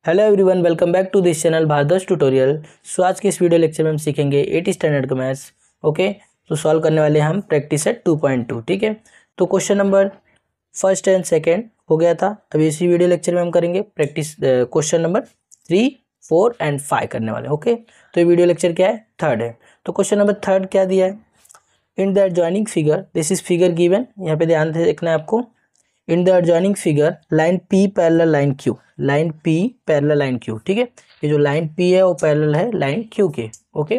Hello everyone, welcome back to this channel Bhardwaj tutorial. So आज के इस वीडियो लेक्चर में हम सीखेंगे 8th स्टैंडर्ड का मैथ्स। ओके, तो सॉल्व करने वाले हैं हम प्रैक्टिस सेट 2.2। ठीक है, तो question number first and second हो गया था। अभी इसी वीडियो लेक्चर में हम करेंगे प्रैक्टिस क्वेश्चन नंबर 3, 4 एंड 5 करने वाले। ओके, तो ये वीडियो लेक्चर क्या है, थर्ड है। तो क्वेश्चन नंबर थर्ड क्या दिया है, in the adjoining figure this is figure given. यहाँ पे ध्यान से देखना है आपको। इन the adjoining figure line P parallel line Q, line P parallel line Q. ठीक है, ये जो लाइन पी है वो पैरेलल है लाइन क्यू के। Okay,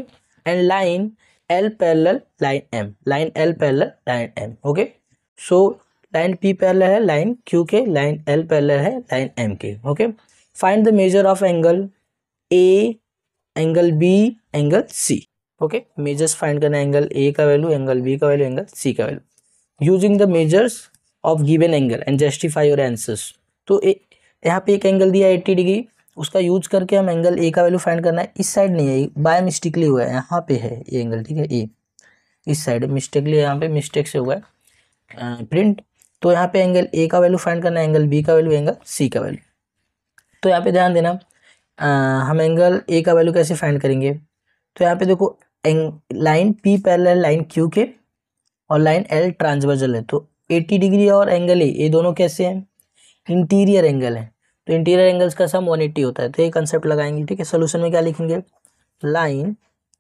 and line L parallel line M, line L parallel line M. Okay, so line P parallel है line Q के, लाइन एल पैरेलल है लाइन एम के। Okay, find the measure of angle A, angle B, angle C. Okay, measures find करना है, angle A का value, angle B का value, angle C का value, using the measures of given angle and justify your answers. तो यहाँ पे एक angle दिया 80 डिग्री, उसका यूज करके हम एंगल ए का वैल्यू फाइंड करना है। इस साइड नहीं है, बाय मिस्टेकली हुआ है, यहाँ पे है ये एंगल। ठीक है, ए इस साइड मिस्टेकली, यहाँ पे मिस्टेक से हुआ है प्रिंट। तो यहाँ पे एंगल ए का वैल्यू फाइंड करना है, एंगल बी का वैल्यू, एंगल सी का वैल्यू। तो यहाँ पे ध्यान देना, हम एंगल ए का वैल्यू कैसे फाइंड करेंगे। तो यहाँ पे देखो, line P parallel line Q के और लाइन एल ट्रांसवर्जल है। तो 80 डिग्री और एंगल ए, ये दोनों कैसे हैं, इंटीरियर एंगल है। तो इंटीरियर एंगल्स का सम 180 होता है। तो ये कंसेप्ट लगाएंगे। ठीक है, सोल्यूशन में क्या लिखेंगे, line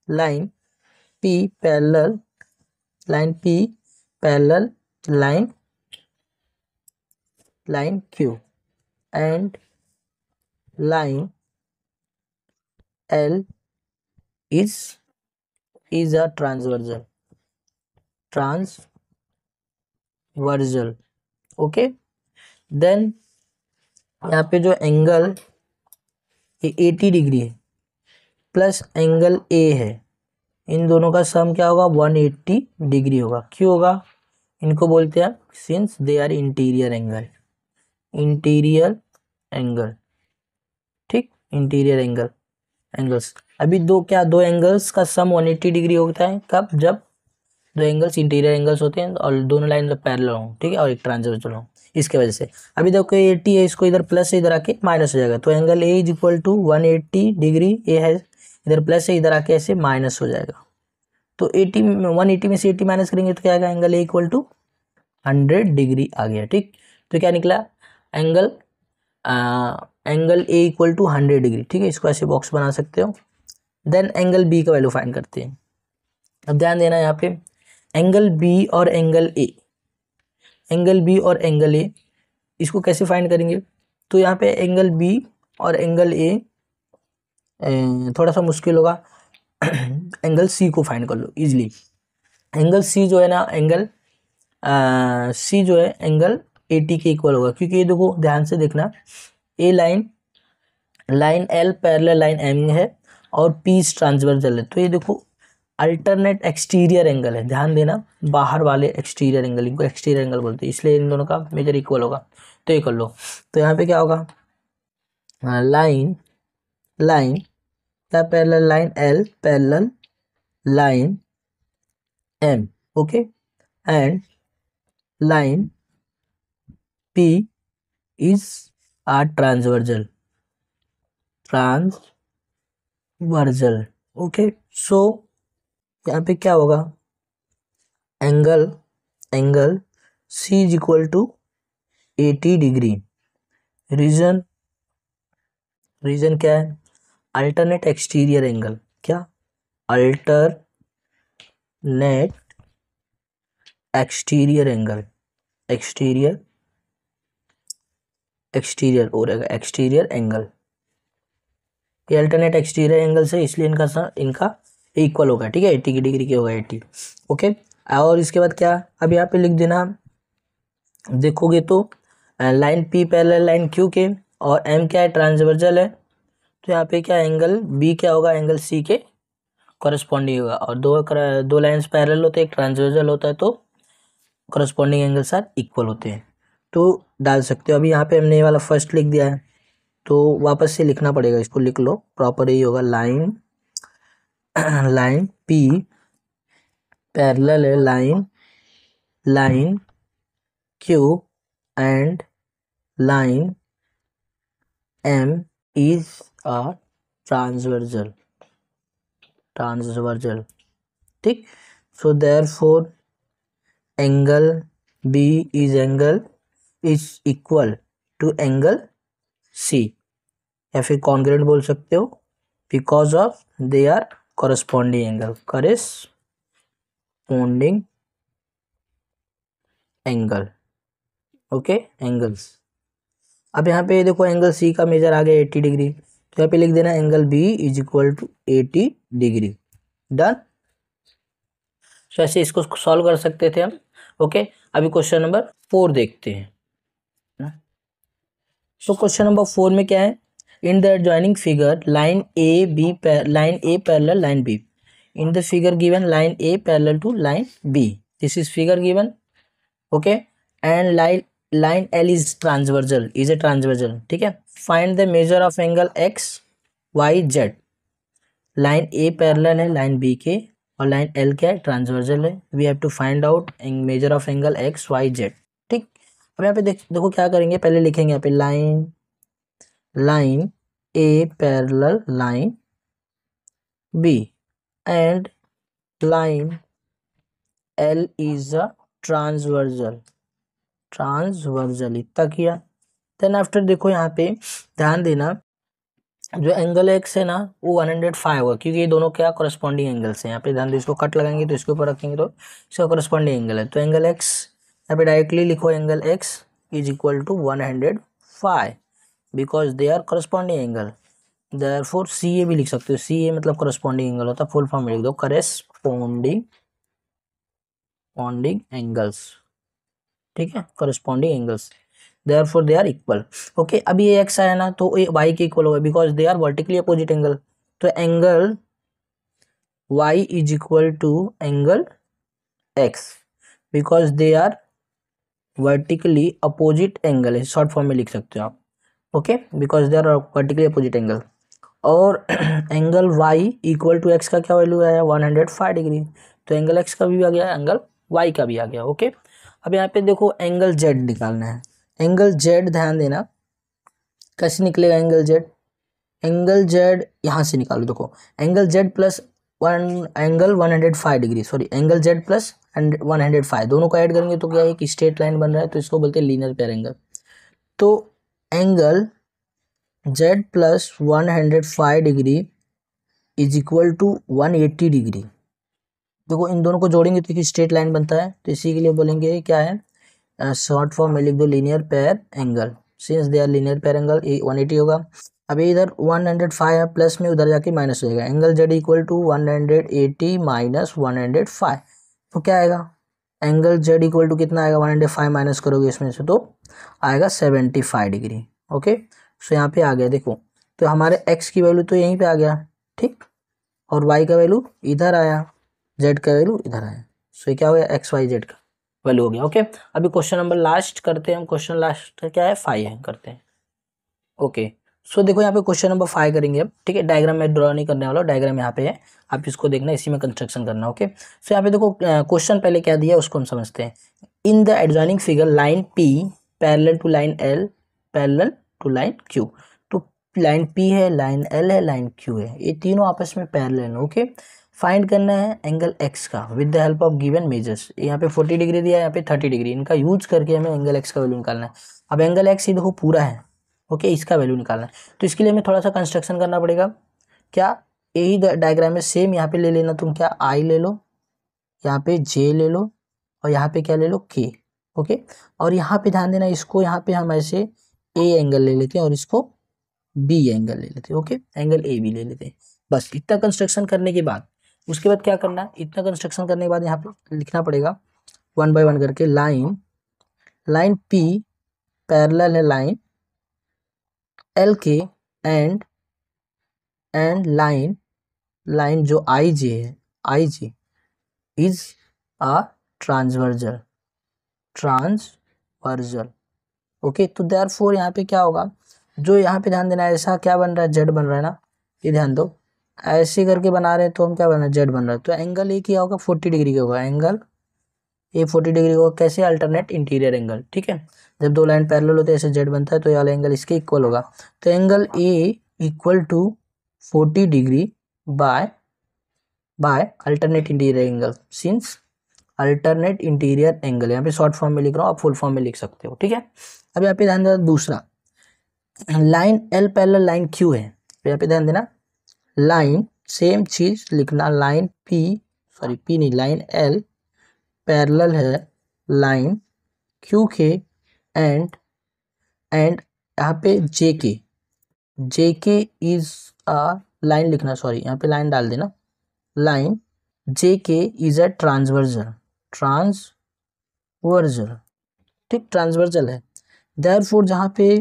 line P parallel line P parallel line line Q and line L is a transversal, transversal. Okay, then यहाँ पे जो एंगल ये 80 डिग्री है प्लस एंगल ए है, इन दोनों का सम क्या होगा, 180 डिग्री होगा। क्यों होगा, इनको बोलते हैं since they are interior angle, interior angle. ठीक, इंटीरियर एंगल्स। अभी दो एंगल्स का सम 180 डिग्री होता है कब, जब दो एंगल्स इंटीरियर एंगल्स होते हैं और दोनों लाइन जब पैरेलल हो। ठीक है, और एक ट्रांसवर्सल हो, इसके वजह से। अभी देखो 80 है, इसको इधर प्लस से इधर आके माइनस हो जाएगा। तो angle A is equal to 180 degree, A है इधर प्लस से इधर आके ऐसे माइनस हो जाएगा। तो 180 में से 80 माइनस करेंगे तो क्या आएगा, angle A equal to 100 degree आ गया। ठीक, तो क्या निकला, angle angle A equal to 100 degree. ठीक है, इसको ऐसे बॉक्स बना सकते हो। देन एंगल बी का वैल्यू फाइंड करते हैं। अब ध्यान देना यहाँ पे, एंगल बी और एंगल ए, एंगल बी और एंगल ए, इसको कैसे फाइंड करेंगे। तो यहाँ पे एंगल बी और एंगल ए थोड़ा सा मुश्किल होगा। एंगल सी को फाइंड कर लो इजिली। एंगल सी जो है ना, एंगल सी जो है एंगल 80 के इक्वल होगा। क्योंकि ये देखो ध्यान से देखना, a line L parallel line M है और पी ट्रांसवर्जल है। तो ये देखो अल्टरनेट एक्सटीरियर एंगल है, ध्यान देना, बाहर वाले एक्सटीरियर एंगल, इनको एक्सटीरियर एंगल बोलते हैं, इसलिए इन दोनों का मेजर इक्वल होगा। तो ये कर लो। तो यहाँ पे क्या होगा, line line parallel line L parallel line M. Okay, and line P is are transversal, transversal. Okay, so यहाँ पे क्या होगा, angle C is equal to 80 degree. Reason क्या है, अल्टरनेट एक्सटीरियर एंगल। क्या, अल्टरनेट एक्सटीरियर एंगल, एक्सटीरियर हो रहेगा, exterior angle. ये अल्टरनेट एक्सटीरियर एंगल से, इसलिए इनका इक्वल होगा। ठीक है, 80 डिग्री के होगा 80। ओके, और इसके बाद क्या, अब यहाँ पे लिख देना, देखोगे तो line P parallel line Q के और एम क्या है, ट्रांसवर्जल है। तो यहाँ पे क्या, एंगल बी क्या होगा, एंगल सी के कॉरेस्पॉन्डिंग होगा। और दो लाइंस पैरेलल होते हैं, एक ट्रांसवर्जल होता है, तो कॉरेस्पॉन्डिंग एंगल साथ इक्वल होते हैं। तो डाल सकते हो। अभी यहाँ पे हमने ये वाला फर्स्ट लिख दिया है, तो वापस से लिखना पड़ेगा, इसको लिख लो प्रॉपर। यही होगा, लाइन लाइन पी पैरेलल है line Q and line M is a transversal, transversal, ठीक। So therefore angle B is equal to angle C, या फिर कॉन्ग्रुएंट बोल सकते हो, because of they are corresponding angle, corresponding angle, okay angles. अब यहाँ पे देखो एंगल सी का मेजर आ गया 80 डिग्री, तो यहाँ पे लिख देना angle B is equal to 80 degree, done. So ऐसे इसको सॉल्व कर सकते थे हम, ओके। अभी क्वेश्चन नंबर 4 देखते हैं। सो क्वेश्चन नंबर 4 में क्या है, in the adjoining figure line A parallel line B, in the figure given line A parallel to line B, this is figure given, okay, and line L is a transversal, ठीक है। Find the measure of angle X Y Z, line A parallel है line B के, और line L क्या है, transversal है। We have to find out measure of angle X Y Z, ठीक। अब यहाँ पे देखो क्या करेंगे, पहले लिखेंगे यहाँ पे line A parallel line B and line L is a transversal, इतना किया। देन आफ्टर देखो यहाँ पे ध्यान देना, जो एंगल एक्स है ना वो 105 होगा, क्योंकि ये दोनों क्या कॉरेस्पॉन्डिंग एंगल्स हैं। यहाँ पे ध्यान दो, इसको कट लगाएंगे तो इसके ऊपर रखेंगे तो इसका कॉरेस्पॉन्डिंग एंगल है, तो एंगल एक्स यहाँ पे डायरेक्टली लिखो, angle X is equal to 105, because they are corresponding angle. Therefore C A भी लिख सकते हो, सी ए मतलब कॉरेस्पॉन्डिंग एंगल होता है, फुल फॉर्म में लिख दो, कॉरेस्पॉन्डिंग एंगल्स, ठीक है, corresponding angles, therefore they are equal, okay. अभी ये एक्स आया ना तो ये वाई के इक्वल होगा, because they are vertically opposite angle, तो angle Y is equal to angle X, because they are vertically opposite angle है, शॉर्ट फॉर्म में लिख सकते हो आप, okay, because they are vertically opposite angle. और angle Y equal to X का क्या वैल्यू आया, 105 डिग्री, तो एंगल एक्स का भी आ गया, एंगल वाई का भी आ गया, ओके। अब यहाँ पे देखो एंगल जेड निकालना है, एंगल जेड ध्यान देना कैसे निकलेगा एंगल जेड यहाँ से निकालो, देखो angle Z plus angle 105 degree, sorry angle Z plus 105 दोनों को ऐड करेंगे तो क्या है, एक स्ट्रेट लाइन बन रहा है, तो इसको बोलते हैं लीनियर पेयर एंगल। तो angle Z plus 105 degree is equal to 180 degree, देखो इन दोनों को जोड़ेंगे तो एक स्ट्रेट लाइन बनता है, तो इसी के लिए बोलेंगे क्या है, शॉर्ट फॉर्म में लिख दो linear pair angle, since they are linear pair angle 180 होगा। अभी इधर 105 है, प्लस में उधर जाके माइनस हो जाएगा, angle Z equal to 180 minus 105, तो क्या आएगा, एंगल जेड इक्वल टू कितना आएगा, 105 माइनस करोगे इसमें से तो आएगा 75 डिग्री, ओके। सो यहाँ पे आ गया देखो, तो हमारे एक्स की वैल्यू तो यहीं पे आ गया, ठीक, और वाई का वैल्यू इधर आया, जेड का वैल्यू इधर आया, सो क्या हो गया, एक्स वाई जेड का वैल्यू हो गया, ओके। अभी क्वेश्चन नंबर लास्ट करते हैं हम, क्वेश्चन लास्ट क्या है, 5 है, करते हैं, ओके। सो देखो यहाँ पे क्वेश्चन नंबर 5 करेंगे अब, ठीक है। डायग्राम में ड्रॉ नहीं करने वाला, डायग्राम यहाँ पे है, आप इसको देखना, इसी में कंस्ट्रक्शन करना, ओके। सो यहाँ पे देखो क्वेश्चन पहले क्या दिया उसको हम समझते हैं। In the adjoining figure line P parallel to line L parallel to line Q, तो लाइन पी है, लाइन एल है, लाइन क्यू है, ये तीनों आपस में पैरेलल है, ओके। फाइंड करना है एंगल एक्स का with the help of given measures, यहाँ पे 40 डिग्री दिया है, यहाँ पे 30 डिग्री, इनका यूज करके हमें एंगल एक्स का वैल्यू निकालना है। अब एंगल एक्स ये देखो पूरा है, ओके, इसका वैल्यू निकालना है, तो इसके लिए हमें थोड़ा सा कंस्ट्रक्शन करना पड़ेगा। क्या, यही डायग्राम में सेम यहाँ पे ले लेना तुम, क्या आई ले लो, यहाँ पे जे ले लो, और यहाँ पे क्या ले लो, के, ओके। और यहाँ पे ध्यान देना, इसको यहाँ पे हम ऐसे ए एंगल ले लेते हैं और इसको बी एंगल ले लेते हैं, ओके, एंगल ए बी ले लेते हैं। बस इतना कंस्ट्रक्शन करने के बाद उसके बाद क्या करना है, इतना कंस्ट्रक्शन करने के बाद यहाँ पे लिखना पड़ेगा 1 बाय 1 करके, लाइन पी पैरेलल है लाइन एल के एंड लाइन जो आई जे है, आई जे इज अ ट्रांसवर्जल, ओके। तो देयरफॉर यहाँ पे क्या होगा, जो यहाँ पे ध्यान देना है, ऐसा क्या बन रहा है, जेड बन रहा है ना, ये ध्यान दो, ऐसे करके बना रहे हैं तो हम क्या बन रहा है, जेड बन रहा है, तो एंगल एक ही होगा 40 डिग्री का होगा, एंगल ये 40 डिग्री होगा कैसे, अल्टरनेट इंटीरियर एंगल, ठीक है। जब दो लाइन पैरेलल होते हैं ऐसे जेड बनता है तो ये वाला एंगल इसके इक्वल होगा। तो angle A equal to 40 degree by alternate interior angle, since alternate interior angle, यहाँ पे शॉर्ट फॉर्म में लिख रहा हूँ, आप फुल फॉर्म में लिख सकते हो, ठीक है। अब यहाँ पे ध्यान देना दूसरा, line L parallel line Q है, तो यहाँ पे ध्यान देना लाइन सेम चीज लिखना, लाइन पी नहीं, लाइन एल पैरेलल है लाइन क्यू के एंड यहाँ पे जे के इज अ लाइन लिखना, सॉरी यहाँ पे लाइन डाल देना, लाइन जे के इज अ ट्रांसवर्जल, ठीक, ट्रांसवर्जल है। देयरफॉर जहाँ पे,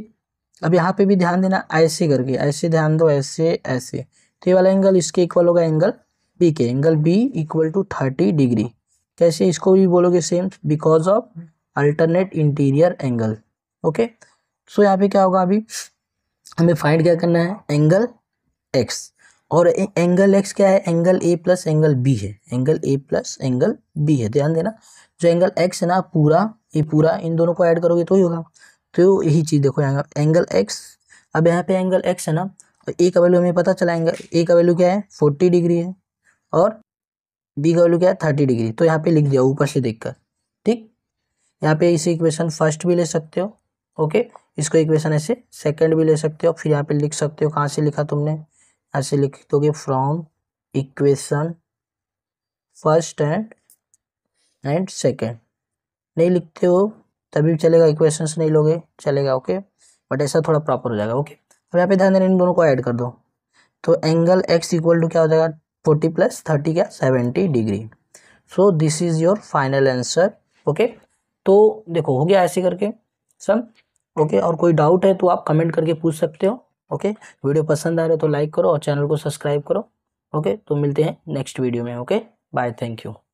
अब यहाँ पे भी ध्यान देना ऐसे करके, ऐसे ध्यान दो, ऐसे ऐसे, तो ये वाला एंगल इसके इक्वल होगा एंगल बी के, angle B equal to 30 degree. कैसे, इसको भी बोलोगे same, because of alternate interior angle, okay. So यहाँ पे क्या होगा, अभी हमें फाइंड क्या करना है, एंगल एक्स, और एंगल एक्स क्या है, angle A plus angle B है, angle A plus angle B है। ध्यान देना जो एंगल एक्स है ना, पूरा ये पूरा इन दोनों को ऐड करोगे तो ही होगा, तो यही चीज देखो यहाँ एंगल एक्स। अब यहाँ पे एंगल एक्स है ना, तो ए का वैल्यू हमें पता चला, एंगल ए का वैल्यू क्या है 40 डिग्री है, और बी का वैल्यू क्या है 30 डिग्री, तो यहाँ पे लिख दिया ऊपर से देखकर, ठीक। यहाँ पे इसे इक्वेशन फर्स्ट भी ले सकते हो, ओके, इसको इक्वेशन ऐसे सेकंड भी ले सकते हो, फिर यहाँ पे लिख सकते हो, कहाँ से लिखा तुमने, ऐसे लिख दोगे from equation first and second, नहीं लिखते हो तभी भी चलेगा, इक्वेशंस नहीं लोगे चलेगा, ओके, बट ऐसा थोड़ा प्रॉपर हो जाएगा, ओके। अब यहाँ पे ध्यान देना इन दोनों को ऐड कर दो, तो एंगल एक्स इक्वल टू क्या हो जाएगा 40 प्लस 30 क्या 70 degree. So this is your final answer, okay. तो देखो हो गया ऐसे करके सब, ओके। और कोई डाउट है तो आप कमेंट करके पूछ सकते हो, ओके। वीडियो पसंद आ रहा है तो लाइक करो और चैनल को सब्सक्राइब करो, ओके। तो मिलते हैं नेक्स्ट वीडियो में, ओके, बाय, थैंक यू।